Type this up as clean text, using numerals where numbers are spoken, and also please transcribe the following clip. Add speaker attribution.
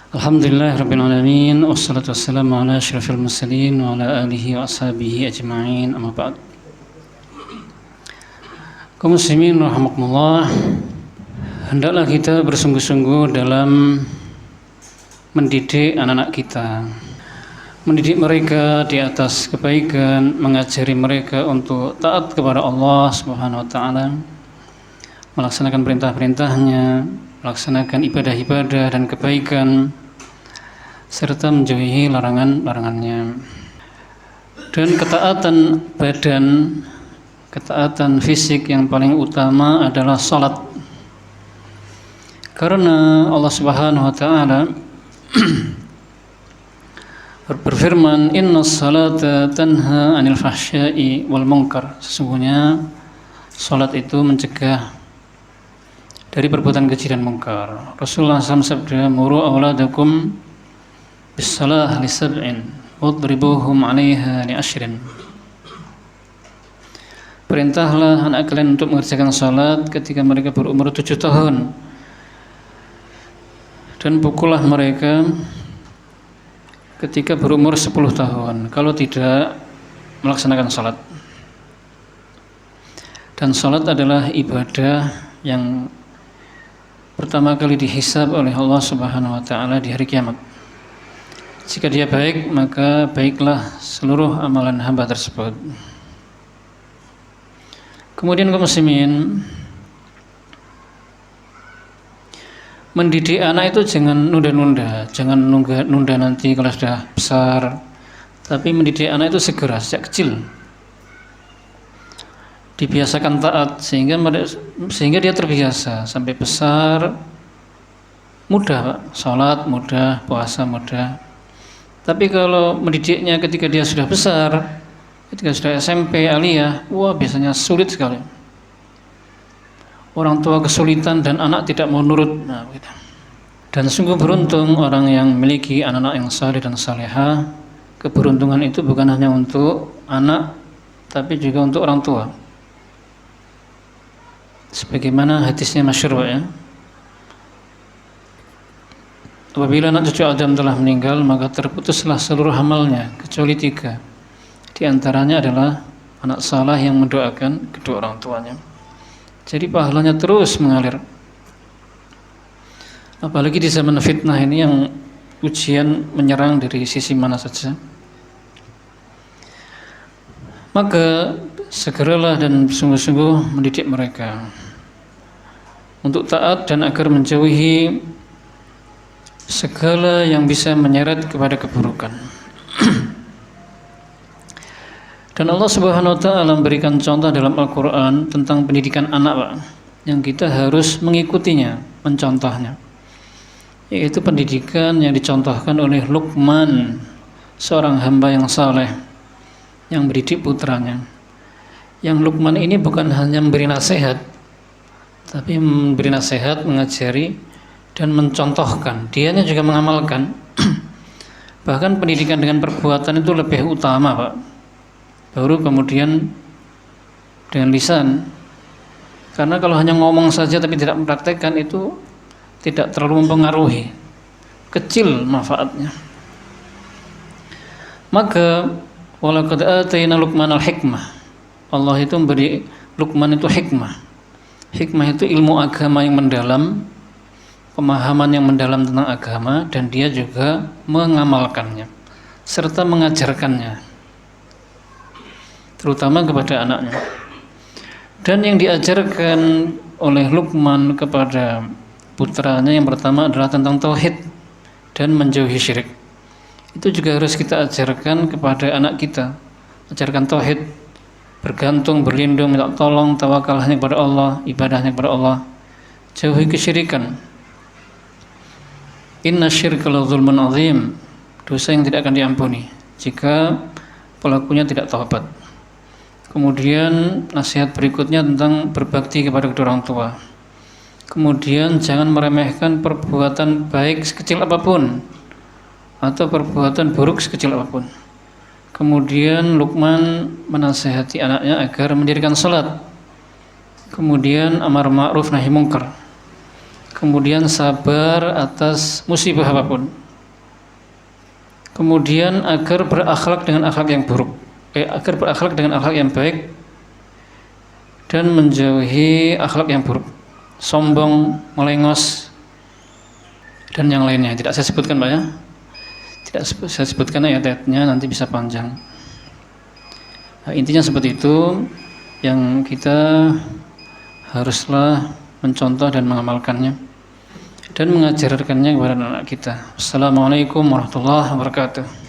Speaker 1: Alhamdulillahirrabbilalamin. Wassalatu wassalamu ala asyrafil mursalin wa ala alihi wa ashabihi ajma'in, amma ba'd. Kaum muslimin rahimakumullah, hendaklah kita bersungguh-sungguh dalam mendidik anak-anak kita, mendidik mereka di atas kebaikan, mengajari mereka untuk taat kepada Allah Subhanahu wa taala, melaksanakan perintah-perintahnya, melaksanakan ibadah-ibadah dan kebaikan, serta menjauhi larangan-larangannya. Dan ketaatan badan, ketaatan fisik yang paling utama adalah salat. Karena Allah Subhanahu wa taala berfirman, "Innas salata tanha 'anil fahsya'i wal munkar." Sesungguhnya salat itu mencegah dari perbuatan keji dan mungkar. Rasulullah SAW sabda, "Muru auladakum bis-salah li sab'in wadribuhum 'alaiha li ashrin." Perintahlah anak kalian untuk mengerjakan salat ketika mereka berumur 7 tahun dan pukullah mereka ketika berumur 10 tahun kalau tidak melaksanakan salat. Dan salat adalah ibadah yang pertama kali dihisab oleh Allah Subhanahu wa taala di hari kiamat. Jika dia baik, maka baiklah seluruh amalan hamba tersebut. Kemudian kaum muslimin, mendidik anak itu jangan nunda-nunda, jangan nunda nanti kalau sudah besar, tapi mendidik anak itu segera sejak kecil. Dibiasakan taat sehingga dia terbiasa sampai besar, mudah Pak, salat mudah, puasa mudah. Tapi kalau mendidiknya ketika dia sudah besar, ketika sudah SMP, aliyah, wah biasanya sulit sekali. Orang tua kesulitan dan anak tidak mau nurut. Nah, begitu. Dan sungguh beruntung orang yang memiliki anak-anak yang saleh dan salehah. Keberuntungan itu bukan hanya untuk anak, tapi juga untuk orang tua. Sebagaimana hadisnya masyhur ya, apabila anak cucu Adam telah meninggal, maka terputuslah seluruh amalnya kecuali 3. Di antaranya adalah anak saleh yang mendoakan kedua orang tuanya. Jadi pahalanya terus mengalir. Apalagi di zaman fitnah ini yang ujian menyerang dari sisi mana saja. Maka segeralah dan sungguh-sungguh mendidik mereka untuk taat dan agar menjauhi segala yang bisa menyeret kepada keburukan. Dan Allah Subhanahu wa taala memberikan contoh dalam Al-Qur'an tentang pendidikan anak, Pak, yang kita harus mengikutinya, mencontohnya. Yaitu pendidikan yang dicontohkan oleh Luqman, seorang hamba yang saleh yang mendidik putranya. Yang Luqman ini bukan hanya memberi nasihat, tapi memberi nasihat, mengajari dan mencontohkan. Dianya juga mengamalkan. Bahkan pendidikan dengan perbuatan itu lebih utama, Pak. Baru kemudian dengan lisan. Karena kalau hanya ngomong saja tapi tidak mempraktekkan itu tidak terlalu mempengaruhi. Kecil manfaatnya. Maka walaqad atayna Luqmanal hikmah. Allah itu memberi Luqman itu hikmah. Hikmah itu ilmu agama yang mendalam, pemahaman yang mendalam tentang agama, dan dia juga mengamalkannya serta mengajarkannya, terutama kepada anaknya. Dan yang diajarkan oleh Luqman kepada putranya yang pertama adalah tentang tauhid dan menjauhi syirik. Itu juga harus kita ajarkan kepada anak kita. Ajarkan tauhid, bergantung, berlindung, minta tolong, tawakal hanya kepada Allah, ibadahnya kepada Allah. Jauhi kesyirikan. Inna syirka la dzulmun azim. Dosa yang tidak akan diampuni jika pelakunya tidak taubat. Kemudian nasihat berikutnya tentang berbakti kepada kedua orang tua. Kemudian jangan meremehkan perbuatan baik sekecil apapun atau perbuatan buruk sekecil apapun. Kemudian Luqman menasihati anaknya agar mendirikan salat. Kemudian amar ma'ruf nahi munkar. kemudian sabar atas musibah apapun, kemudian agar berakhlak dengan akhlak yang buruk, agar berakhlak dengan akhlak yang baik dan menjauhi akhlak yang buruk, sombong, melengos dan yang lainnya. Tidak saya sebutkan Pak ya, tidak saya sebutkan ayat-ayatnya, nanti bisa panjang. Nah, intinya seperti itu yang kita haruslah mencontoh dan mengamalkannya dan mengajarkannya kepada anak kita. Assalamualaikum warahmatullahi wabarakatuh.